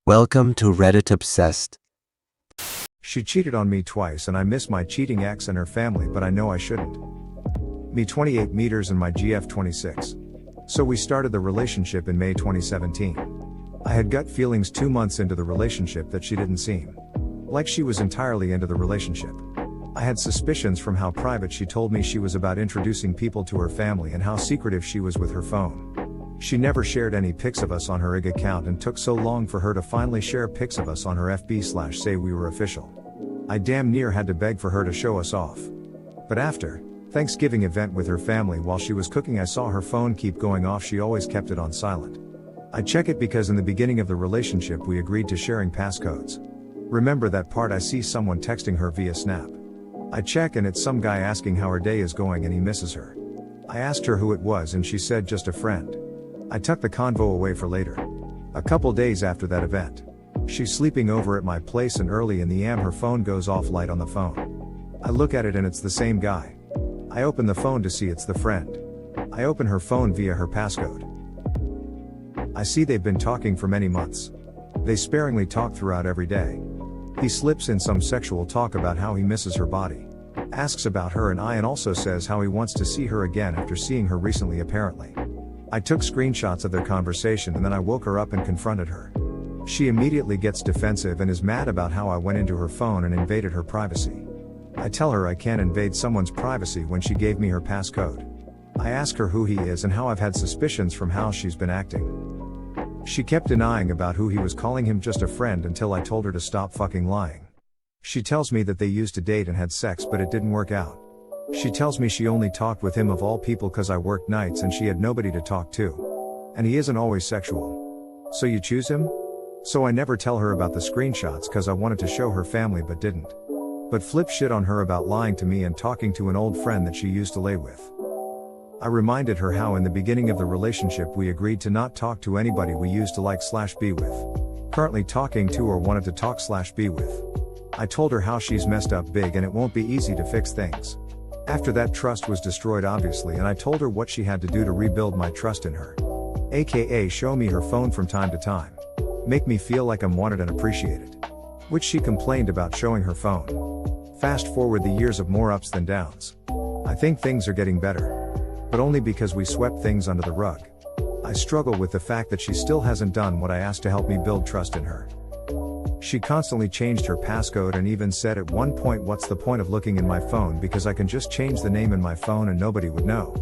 Welcome to Reddit Obsessed. She cheated on me twice and I miss my cheating ex and her family, but I know I shouldn't. Me 28 meters and my GF 26. So we started the relationship in May 2017. I had gut feelings 2 months into the relationship that she didn't seem like she was entirely into the relationship. I had suspicions from how private she told me she was about introducing people to her family and how secretive she was with her phone. She never shared any pics of us on her IG account and took so long for her to finally share pics of us on her FB/say we were official. I damn near had to beg for her to show us off. But after Thanksgiving event with her family while she was cooking, I saw her phone keep going off. She always kept it on silent. I check it because in the beginning of the relationship we agreed to sharing passcodes. Remember that part? I see someone texting her via Snap. I check and it's some guy asking how her day is going and he misses her. I asked her who it was and she said just a friend. I tucked the convo away for later. A couple days after that event, she's sleeping over at my place and early in the AM her phone goes off, light on the phone. I look at it and it's the same guy. I open the phone to see it's the friend. I open her phone via her passcode. I see they've been talking for many months. They sparingly talk throughout every day. He slips in some sexual talk about how he misses her body, asks about her and I, and also says how he wants to see her again after seeing her recently apparently. I took screenshots of their conversation and then I woke her up and confronted her. She immediately gets defensive and is mad about how I went into her phone and invaded her privacy. I tell her I can't invade someone's privacy when she gave me her passcode. I ask her who he is and how I've had suspicions from how she's been acting. She kept denying about who he was, calling him just a friend until I told her to stop fucking lying. She tells me that they used to date and had sex but it didn't work out. She tells me she only talked with him of all people cause I worked nights and she had nobody to talk to. And he isn't always sexual. So you choose him? So I never tell her about the screenshots cause I wanted to show her family but didn't. But flip shit on her about lying to me and talking to an old friend that she used to lay with. I reminded her how in the beginning of the relationship we agreed to not talk to anybody we used to like/be with, currently talking to, or wanted to talk/be with. I told her how she's messed up big and it won't be easy to fix things. After that, trust was destroyed obviously, and I told her what she had to do to rebuild my trust in her. AKA show me her phone from time to time. Make me feel like I'm wanted and appreciated. Which she complained about showing her phone. Fast forward the years of more ups than downs. I think things are getting better. But only because we swept things under the rug. I struggle with the fact that she still hasn't done what I asked to help me build trust in her. She constantly changed her passcode and even said at one point, what's the point of looking in my phone because I can just change the name in my phone and nobody would know.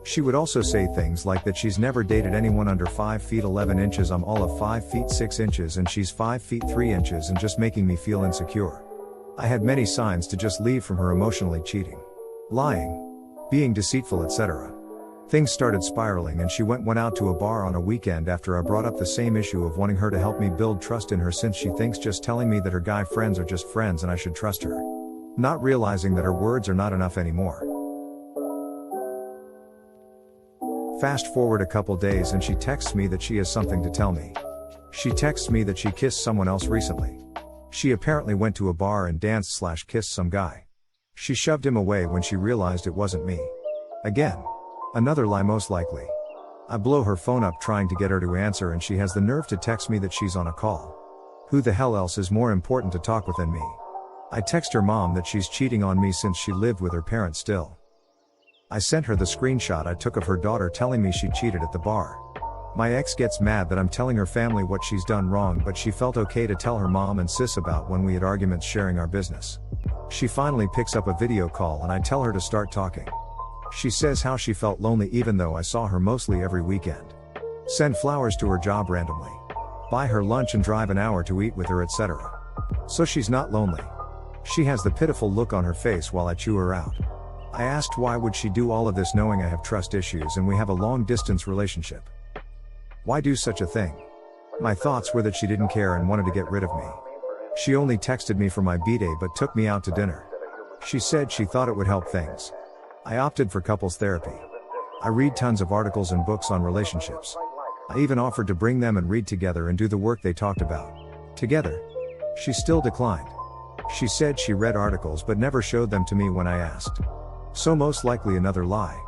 She would also say things like that she's never dated anyone under 5 feet 11 inches, I'm all of 5 feet 6 inches and she's 5 feet 3 inches, and just making me feel insecure. I had many signs to just leave from her: emotionally cheating, lying, being deceitful, etc. Things started spiraling and she went out to a bar on a weekend after I brought up the same issue of wanting her to help me build trust in her, since she thinks just telling me that her guy friends are just friends and I should trust her. Not realizing that her words are not enough anymore. Fast forward a couple days and she texts me that she has something to tell me. She texts me that she kissed someone else recently. She apparently went to a bar and danced/kissed some guy. She shoved him away when she realized it wasn't me. Again. Another lie most likely. I blow her phone up trying to get her to answer and she has the nerve to text me that she's on a call. Who the hell else is more important to talk with than me? I text her mom that she's cheating on me since she lived with her parents still. I sent her the screenshot I took of her daughter telling me she cheated at the bar. My ex gets mad that I'm telling her family what she's done wrong, but she felt okay to tell her mom and sis about when we had arguments sharing our business. She finally picks up a video call and I tell her to start talking. She says how she felt lonely even though I saw her mostly every weekend. Send flowers to her job randomly. Buy her lunch and drive an hour to eat with her, etc. So she's not lonely. She has the pitiful look on her face while I chew her out. I asked why would she do all of this knowing I have trust issues and we have a long distance relationship. Why do such a thing? My thoughts were that she didn't care and wanted to get rid of me. She only texted me for my b-day but took me out to dinner. She said she thought it would help things. I opted for couples therapy. I read tons of articles and books on relationships. I even offered to bring them and read together and do the work they talked about together. She still declined. She said she read articles but never showed them to me when I asked. So most likely another lie.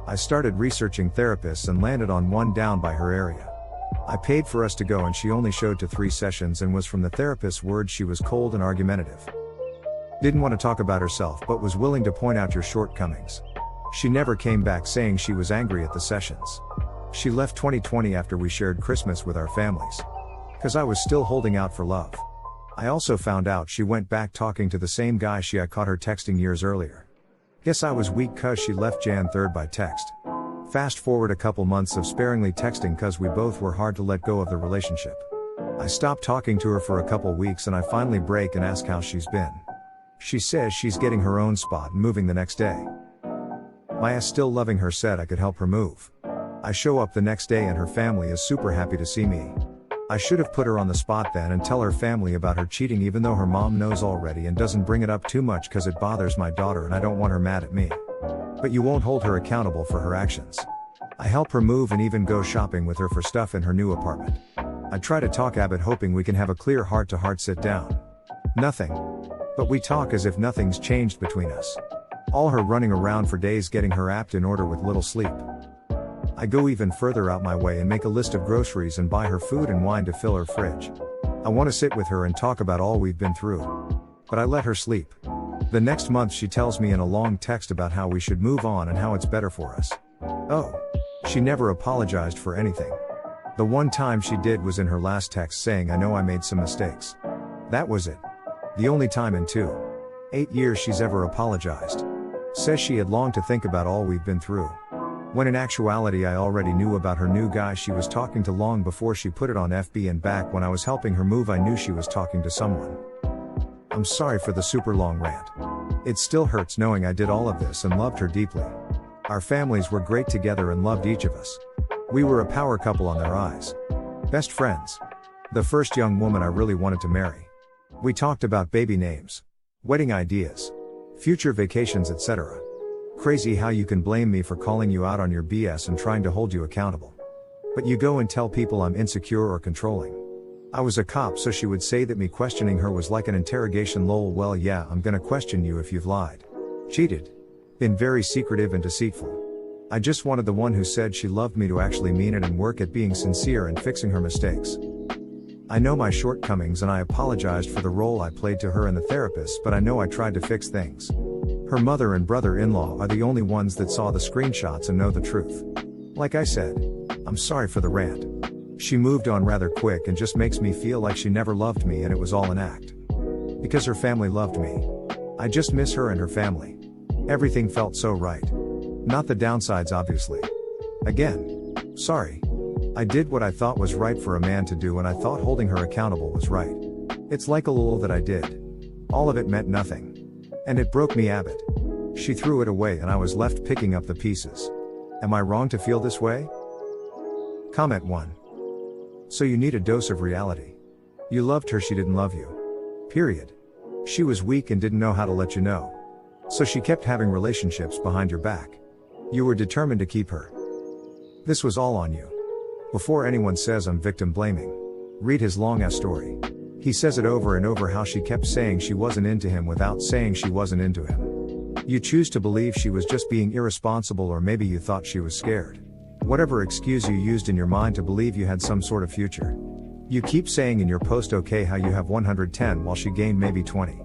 I started researching therapists and landed on one down by her area. I paid for us to go and she only showed to 3 sessions and was, from the therapist's words, she was cold and argumentative. Didn't want to talk about herself but was willing to point out your shortcomings. She never came back saying she was angry at the sessions. She left 2020 after we shared Christmas with our families. 'Cause I was still holding out for love. I also found out she went back talking to the same guy I caught her texting years earlier. Guess I was weak 'cause she left Jan 3rd by text. Fast forward a couple months of sparingly texting 'cause we both were hard to let go of the relationship. I stopped talking to her for a couple weeks and I finally break and ask how she's been. She says she's getting her own spot and moving the next day. My ass, still loving her, said I could help her move. I show up the next day and her family is super happy to see me. I should have put her on the spot then and tell her family about her cheating, even though her mom knows already and doesn't bring it up too much 'cause it bothers my daughter and I don't want her mad at me. But you won't hold her accountable for her actions. I help her move and even go shopping with her for stuff in her new apartment. I try to talk Abbott, hoping we can have a clear heart-to-heart sit down. Nothing. But we talk as if nothing's changed between us. All her running around for days getting her act in order with little sleep. I go even further out my way and make a list of groceries and buy her food and wine to fill her fridge. I want to sit with her and talk about all we've been through. But I let her sleep. The next month she tells me in a long text about how we should move on and how it's better for us. Oh. She never apologized for anything. The one time she did was in her last text saying, "I know I made some mistakes." That was it. The only time in 8 years she's ever apologized. Says she had long to think about all we've been through. When in actuality I already knew about her new guy she was talking to long before she put it on FB, and back when I was helping her move I knew she was talking to someone. I'm sorry for the super long rant. It still hurts knowing I did all of this and loved her deeply. Our families were great together and loved each of us. We were a power couple on their eyes. Best friends. The first young woman I really wanted to marry. We talked about baby names, wedding ideas, future vacations, etc. Crazy how you can blame me for calling you out on your BS and trying to hold you accountable. But you go and tell people I'm insecure or controlling. I was a cop, so she would say that me questioning her was like an interrogation. Lol, well yeah, I'm gonna question you if you've lied, cheated, been very secretive and deceitful. I just wanted the one who said she loved me to actually mean it and work at being sincere and fixing her mistakes. I know my shortcomings and I apologized for the role I played to her and the therapist, but I know I tried to fix things. Her mother and brother-in-law are the only ones that saw the screenshots and know the truth. Like I said, I'm sorry for the rant. She moved on rather quick and just makes me feel like she never loved me and it was all an act. Because her family loved me. I just miss her and her family. Everything felt so right. Not the downsides, obviously. Again, sorry. I did what I thought was right for a man to do and I thought holding her accountable was right. It's like a little that I did. All of it meant nothing. And it broke me, Abbott. She threw it away and I was left picking up the pieces. Am I wrong to feel this way? Comment 1. So you need a dose of reality. You loved her, she didn't love you. Period. She was weak and didn't know how to let you know. So she kept having relationships behind your back. You were determined to keep her. This was all on you. Before anyone says I'm victim blaming, read his long ass story. He says it over and over how she kept saying she wasn't into him without saying she wasn't into him. You choose to believe she was just being irresponsible, or maybe you thought she was scared. Whatever excuse you used in your mind to believe you had some sort of future. You keep saying in your post okay how you have 110 while she gained maybe 20.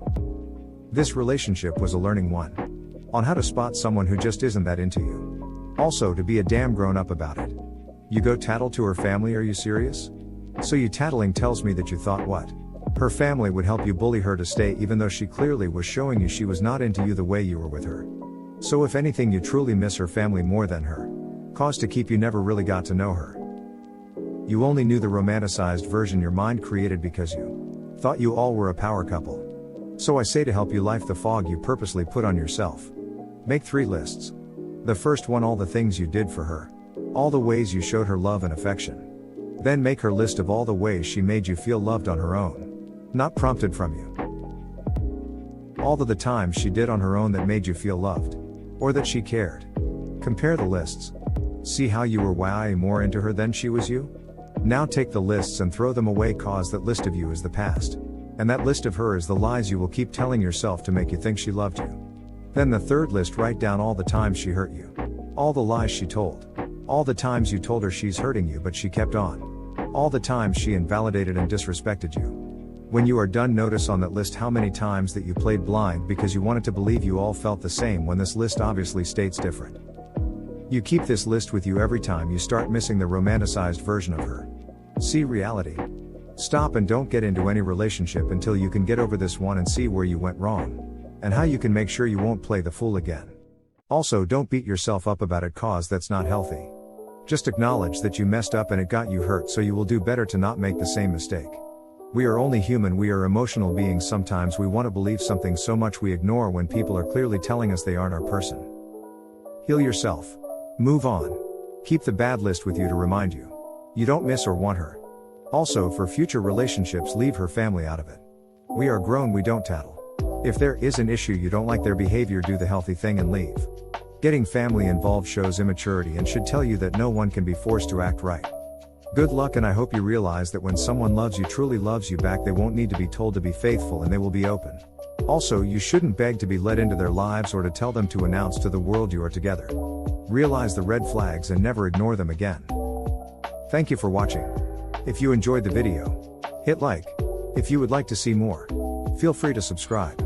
This relationship was a learning one. On how to spot someone who just isn't that into you. Also to be a damn grown up about it. You go tattle to her family, are you serious? So you tattling tells me that you thought what? Her family would help you bully her to stay even though she clearly was showing you she was not into you the way you were with her. So if anything you truly miss her family more than her. Cause to keep you never really got to know her. You only knew the romanticized version your mind created because you thought you all were a power couple. So I say to help you life the fog you purposely put on yourself. Make 3 lists. The first one, all the things you did for her. All the ways you showed her love and affection. Then make her list of all the ways she made you feel loved on her own. Not prompted from you. All of the times she did on her own that made you feel loved. Or that she cared. Compare the lists. See how you were way more into her than she was you? Now take the lists and throw them away, cause that list of you is the past. And that list of her is the lies you will keep telling yourself to make you think she loved you. Then the third list, write down all the times she hurt you. All the lies she told. All the times you told her she's hurting you but she kept on. All the times she invalidated and disrespected you. When you are done, notice on that list how many times that you played blind because you wanted to believe you all felt the same when this list obviously states different. You keep this list with you every time you start missing the romanticized version of her. See reality. Stop and don't get into any relationship until you can get over this one and see where you went wrong. And how you can make sure you won't play the fool again. Also, don't beat yourself up about it, cause that's not healthy. Just acknowledge that you messed up and it got you hurt, so you will do better to not make the same mistake. We are only human, we are emotional beings. Sometimes we want to believe something so much we ignore when people are clearly telling us they aren't our person. Heal yourself. Move on. Keep the bad list with you to remind you. You don't miss or want her. Also, for future relationships, leave her family out of it. We are grown, we don't tattle. If there is an issue you don't like their behavior, do the healthy thing and leave. Getting family involved shows immaturity and should tell you that no one can be forced to act right. Good luck, and I hope you realize that when someone loves you, truly loves you back, they won't need to be told to be faithful, and they will be open. Also, you shouldn't beg to be let into their lives or to tell them to announce to the world you are together. Realize the red flags and never ignore them again. Thank you for watching. If you enjoyed the video, hit like. If you would like to see more, feel free to subscribe.